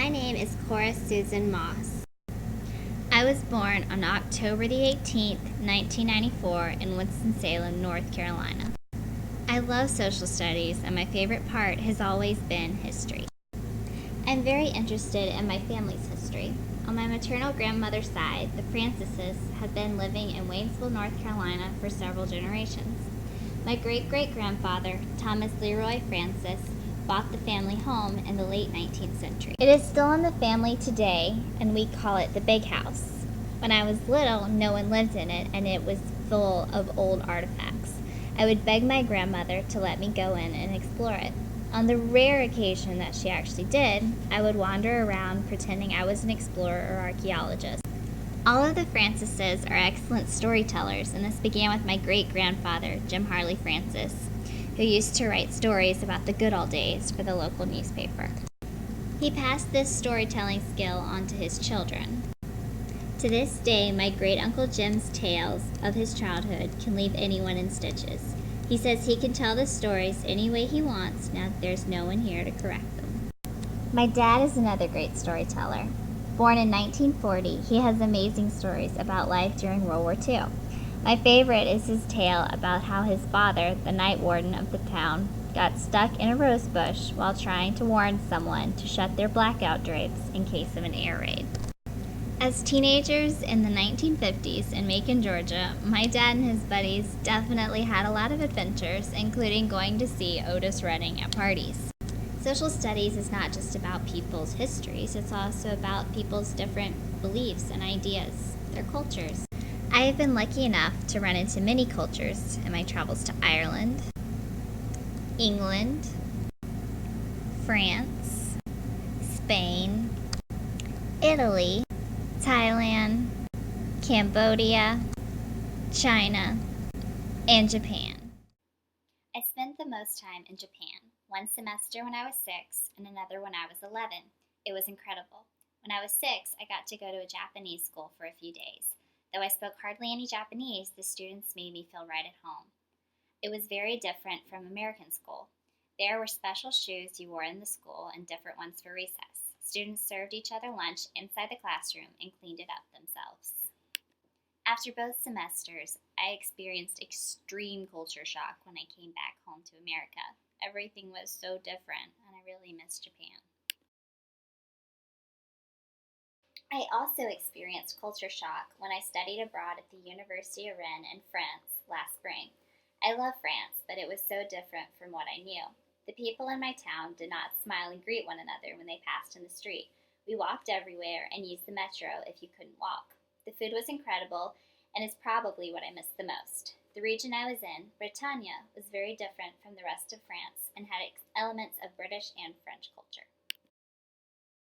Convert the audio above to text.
My name is Cora Susan Moss. I was born on October the 18th, 1994 in Winston-Salem, North Carolina. I love social studies, and my favorite part has always been history. I'm very interested in my family's history. On my maternal grandmother's side, the Francises have been living in Waynesville, North Carolina for several generations. My great-great-grandfather, Thomas Leroy Francis, bought the family home in the late 19th century. It is still in the family today, and we call it the Big House. When I was little, no one lived in it, and it was full of old artifacts. I would beg my grandmother to let me go in and explore it. On the rare occasion that she actually did, I would wander around pretending I was an explorer or archaeologist. All of the Francises are excellent storytellers, and this began with my great-grandfather, Jim Harley Francis, who used to write stories about the good old days for the local newspaper. He passed this storytelling skill on to his children. To this day, my great-uncle Jim's tales of his childhood can leave anyone in stitches. He says he can tell the stories any way he wants now that there's no one here to correct them. My dad is another great storyteller. Born in 1940, he has amazing stories about life during World War II. My favorite is his tale about how his father, the night warden of the town, got stuck in a rose bush while trying to warn someone to shut their blackout drapes in case of an air raid. As teenagers in the 1950s in Macon, Georgia, my dad and his buddies definitely had a lot of adventures, including going to see Otis Redding at parties. Social studies is not just about people's histories, it's also about people's different beliefs and ideas, their cultures. I have been lucky enough to run into many cultures in my travels to Ireland, England, France, Spain, Italy, Thailand, Cambodia, China, and Japan. I spent the most time in Japan, one semester when I was 6 and another when I was 11. It was incredible. When I was 6, I got to go to a Japanese school for a few days. Though I spoke hardly any Japanese, the students made me feel right at home. It was very different from American school. There were special shoes you wore in the school and different ones for recess. Students served each other lunch inside the classroom and cleaned it up themselves. After both semesters, I experienced extreme culture shock when I came back home to America. Everything was so different, and I really missed Japan. I also experienced culture shock when I studied abroad at the University of Rennes in France last spring. I love France, but it was so different from what I knew. The people in my town did not smile and greet one another when they passed in the street. We walked everywhere and used the metro if you couldn't walk. The food was incredible and is probably what I missed the most. The region I was in, Bretagne, was very different from the rest of France and had elements of British and French culture.